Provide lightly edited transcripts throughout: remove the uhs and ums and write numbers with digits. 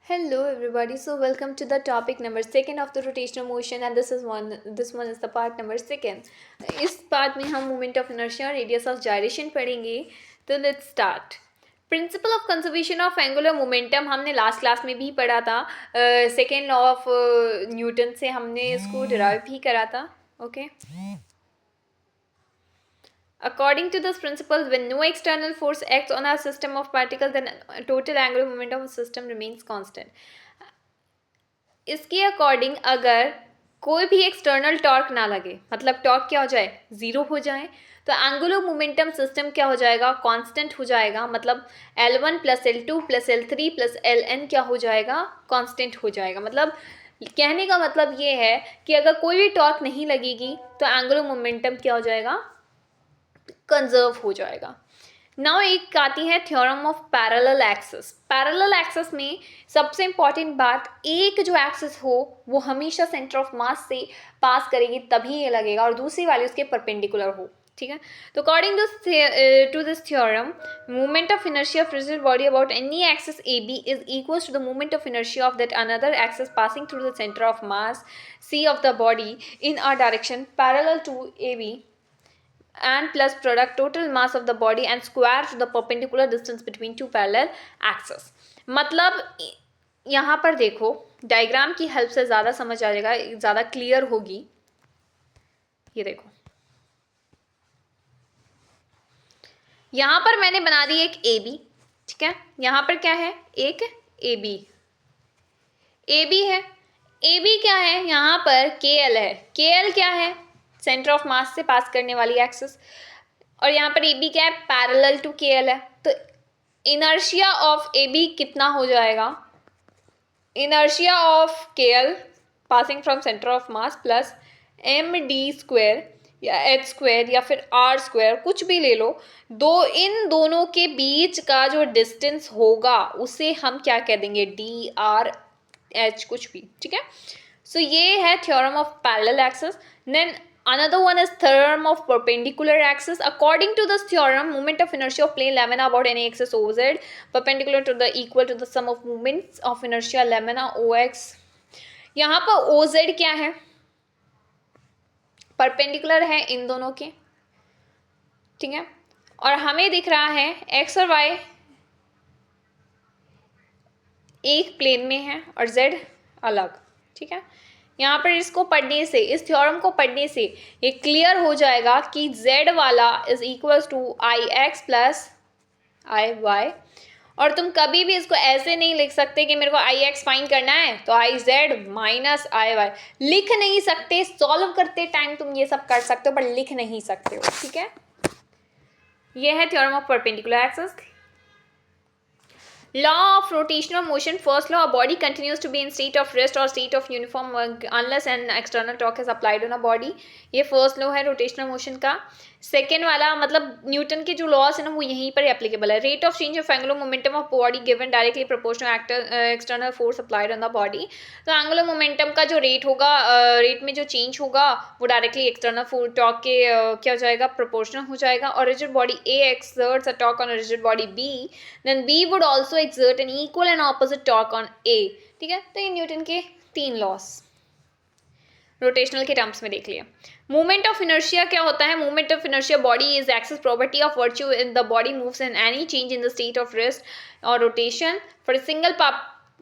Hello everybody, so welcome to the topic number second of the rotational motion and this one is the part number second. इस part में हम moment of inertia और radius of gyration पढ़ेंगे. तो let's start. Principle of conservation of angular momentum हमने last class में भी पढ़ा था. सेकेंड लॉ ऑफ न्यूटन से हमने इसको डिराइव भी करा था. Okay. According to this principle, when no external force acts on a system of particles, then total angular momentum of the system remains constant. इसके अकॉर्डिंग अगर कोई भी एक्सटर्नल टॉर्क ना लगे, मतलब टॉर्क क्या हो जाए, ज़ीरो हो जाए, तो एंगुलर मोमेंटम सिस्टम क्या हो जाएगा, कांस्टेंट हो जाएगा. मतलब L1 plus L2 plus L3 plus Ln क्या हो जाएगा, कांस्टेंट हो जाएगा. मतलब कहने का मतलब ये है कि अगर कोई भी टॉर्क नहीं लगेगी तो एंगुलर मोमेंटम क्या हो जाएगा, कंजर्व हो जाएगा. नाउ एक आती है theorem of parallel axis. Parallel axis में सबसे इंपॉर्टेंट बात, एक जो एक्सिस हो वो हमेशा सेंटर ऑफ मास से पास करेगी तभी ये लगेगा, और दूसरी वाली उसके परपेंडिकुलर हो. ठीक है. तो according to this theorem, moment of inertia of rigid body about any axis A B is equals to the moment of inertia of that another axis passing through the centre of mass C of the body in a direction parallel to A B and plus product total mass of the body and square to the perpendicular distance between two parallel axes. मतलब यहाँ पर देखो, diagram की help से ज़्यादा समझ आ जाएगा, ज़्यादा क्लियर होगी. ये देखो, यहाँ पर मैंने बना दी एक ए बी. ठीक है. यहाँ पर क्या है, एक ए बी. ए बी है. ए बी क्या है, यहाँ पर के एल है. के एल क्या है, सेंटर ऑफ मास से पास करने वाली एक्सिस. और यहाँ पर ए बी क्या है, पैरेलल टू के एल है. तो इनर्शिया ऑफ ए बी कितना हो जाएगा, inertia of K L passing from centre of mass plus M D square या एच स्क्वायर या फिर आर स्क्वायर, कुछ भी ले लो. इन दोनों के बीच का जो डिस्टेंस होगा उसे हम क्या कह देंगे, डी आर एच, कुछ भी. ठीक है. सो ये है theorem of parallel axis. Then another one is theorem of perpendicular axis. According to this theorem, moment of inertia of plane lamina about any axis OZ perpendicular to the equal to the sum of moments of inertia lamina OX. यहाँ पर OZ क्या है, perpendicular है इन दोनों के. ठीक है. और हमें दिख रहा है x और y एक प्लेन में है और z अलग. ठीक है. यहाँ पर इसको पढ़ने से, इस थ्योरम को पढ़ने से ये क्लियर हो जाएगा कि z वाला is equals to I X plus I Y. और तुम कभी भी इसको ऐसे नहीं लिख सकते कि मेरे को आई एक्स फाइंड करना है तो I Z minus I Y. लिख नहीं सकते. सॉल्व करते टाइम तुम ये सब कर सकते हो पर लिख नहीं सकते हो. ठीक है. ये है theorem of perpendicular axis. Law of rotational motion. First law, a body continues to be in state of rest or state of uniform unless an external torque is applied on a body. ये first law है rotational motion का. Second वाला मतलब Newton के जो loss है ना वो यहीं पर एप्लीकेबल है. Rate of change of angular momentum of body given directly proportional external force applied on the body. तो एंगुलर मोमेंटम का जो रेट होगा, रेट में जो चेंज होगा वो डायरेक्टली एक्सटर्नल टॉर्क के क्या हो जाएगा, प्रोपोर्शनल हो जाएगा. और rigid body A exerts a torque on rigid body B, then B would also exert an equal and opposite torque on A. ठीक है. तो ये न्यूटन के तीन लॉस रोटेशनल के टर्म्स में देख लिया. मूवमेंट ऑफ इनर्शिया क्या होता है, movement of inertia body is axis property of virtue in the body moves in any change in the state of rest और रोटेशन फॉर सिंगल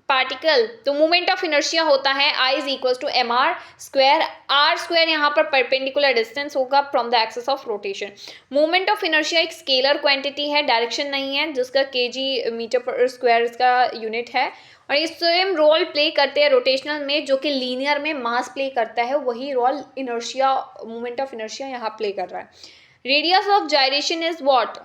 पार्टिकल. तो movement of inertia होता है I is equal to M R square. R square यहाँ पर perpendicular distance होगा from the axis of rotation. Movement of inertia एक scalar quantity है, direction नहीं है, जिसका kg मीटर पर स्क्वायर इसका यूनिट है. और ये सेम रोल प्ले करते हैं रोटेशनल में, जो कि लीनियर में मास प्ले करता है, वही role inertia, movement of inertia यहाँ प्ले कर रहा है. Radius of gyration is what,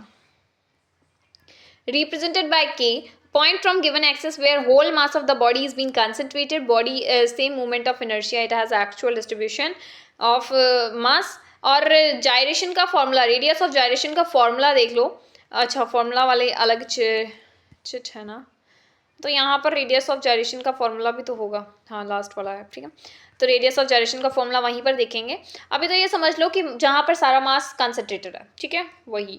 represented by k, point from given axis where whole mass of the body is being concentrated. Body same moment of inertia, it has actual distribution of mass. और gyration का formula, radius of gyration का formula देख लो. अच्छा, formula वाले अलग chit है ना, तो यहाँ पर रेडियस ऑफ जायरेशन का फॉर्मूला भी तो होगा. हाँ, लास्ट वाला है. ठीक है. तो रेडियस ऑफ जायरेशन का फॉर्मूला वहीं पर देखेंगे. अभी तो ये समझ लो कि जहाँ पर सारा मास कंसंट्रेटेड है. ठीक है, वही.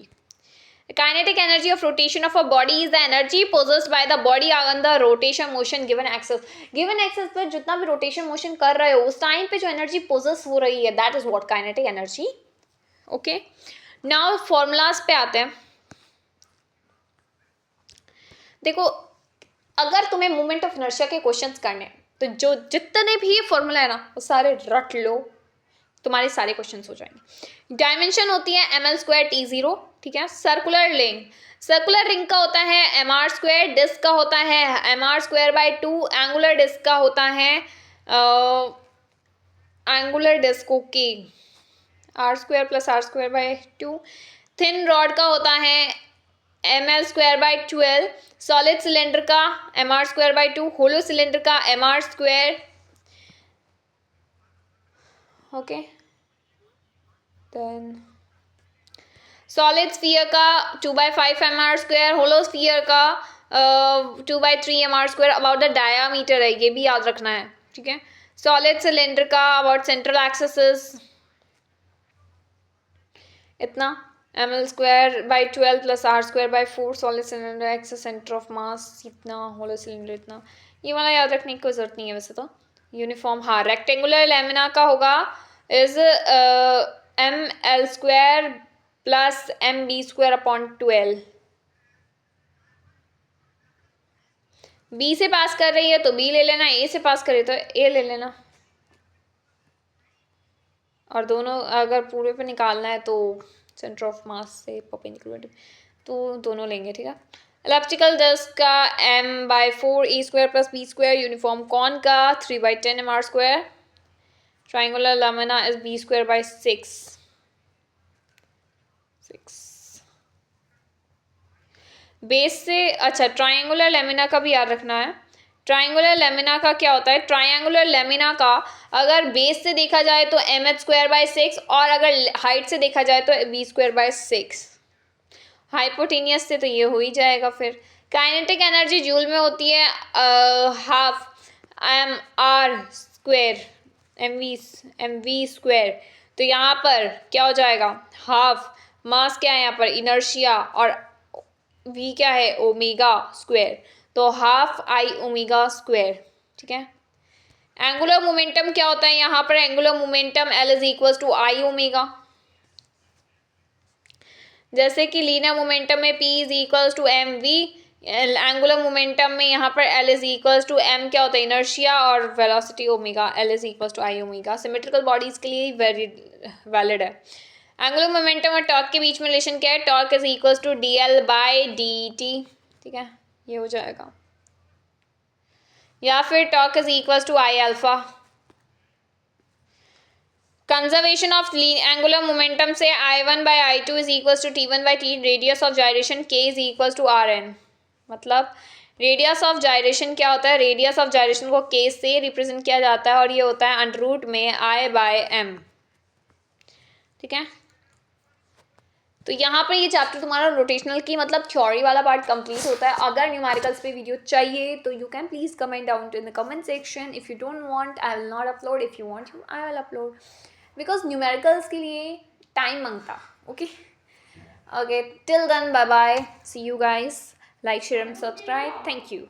Kinetic energy of rotation of a body is the energy possessed by the body on the rotation motion given axis. Given axis पे जितना भी rotation motion कर रहे हो उस टाइम पे जो energy possess हो रही है that is what kinetic energy. Okay. Now formulas पे आते हैं. देखो अगर तुम्हें मोमेंट ऑफ इनर्शिया के क्वेश्चंस करने तो जो जितने भी ये फॉर्मूला है ना वो सारे रट लो, तुम्हारे सारे क्वेश्चंस हो जाएंगे. डायमेंशन होती है ml²T0, ठीक है. सर्कुलर रिंग का होता है mr², डिस्क का होता है mr²/2, एंगुलर डिस्क का होता है angular disc okay r² + r²/2. Thin rod का होता है ml²/12, सॉलिड सिलेंडर का mr²/2, होलो सिलेंडर का mr². Okay. Then solid sphere का 2/5 mr², होलो स्फीयर का 2/3 mr². अबाउट द डायामीटर है, ये भी याद रखना है, ठीक है. सॉलिड सिलेंडर का अबाउट सेंट्रल एक्सिस इतना ml²/12 + r²/4. Solid cylinder axis centre of मास इतना, होलो सिलेंडर इतना. ये वाला याद रखने की कोई जरूरत नहीं है वैसे तो. यूनिफॉर्म हाँ रेक्टेंगुलर लेमिना का होगा इज ml² + mb²/12. बी से पास कर रही है तो बी ले लेना, ए से पास करे तो ए ले लेना, और दोनों अगर पूरे पे निकालना है तो सेंटर ऑफ मास से परपेंडिकुलर तो दोनों लेंगे, ठीक है. एलिप्टिकल डिस्क का m/4 e² + b². Uniform cone का 3/10 mr². Triangular lamina is b²/6. Base से अच्छा ट्राइंगुलर लेमिना का भी याद रखना है. ट्राइंगुलर लेमिना का क्या होता है, ट्राइंगुलर लेमिना का अगर बेस से देखा जाए तो mh²/6 और अगर हाइट से देखा जाए तो b²/6. हाइपोटेनियस से तो ये हो ही जाएगा. फिर काइनेटिक एनर्जी जूल में होती है ½ mv². तो यहाँ पर क्या हो जाएगा, हाफ मास क्या है यहाँ पर इनर्शिया और v क्या है ओमेगा², तो ½I⍵², ठीक है. एंगुलर मोमेंटम क्या होता है यहाँ पर, एंगुलर मोमेंटम L = I⍵. जैसे कि लीनियर मोमेंटम में P = mv, एंगुलर मोमेंटम में यहाँ पर L = m क्या होता है इनर्शिया और velocity omega, L = I⍵. Symmetrical bodies के लिए वेरी वैलिड है. एंगुलर मोमेंटम और टॉर्क के बीच में रिलेशन क्या है, torque is equals to dl/dt, ठीक है. ये हो जाएगा, या फिर torque is equals to I⍵. Conservation of angular momentum से I1/I2 is equals to T1/T. Radius of gyration K is equals to Rn. मतलब रेडियस ऑफ जायरेशन क्या होता है, रेडियस ऑफ जायरेशन को K से रिप्रेजेंट किया जाता है और ये होता है √ में I/m, ठीक है. तो यहाँ पर ये चैप्टर तुम्हारा रोटेशनल की मतलब थ्योरी वाला पार्ट कंप्लीट होता है. अगर न्यूमेरिकल्स पे वीडियो चाहिए तो you can please comment down in the comment section. If you don't want I will not upload, if you want I will upload, because numericals के लिए टाइम मांगता. Okay okay till then bye bye, see you guys. Like share and subscribe. Thank you.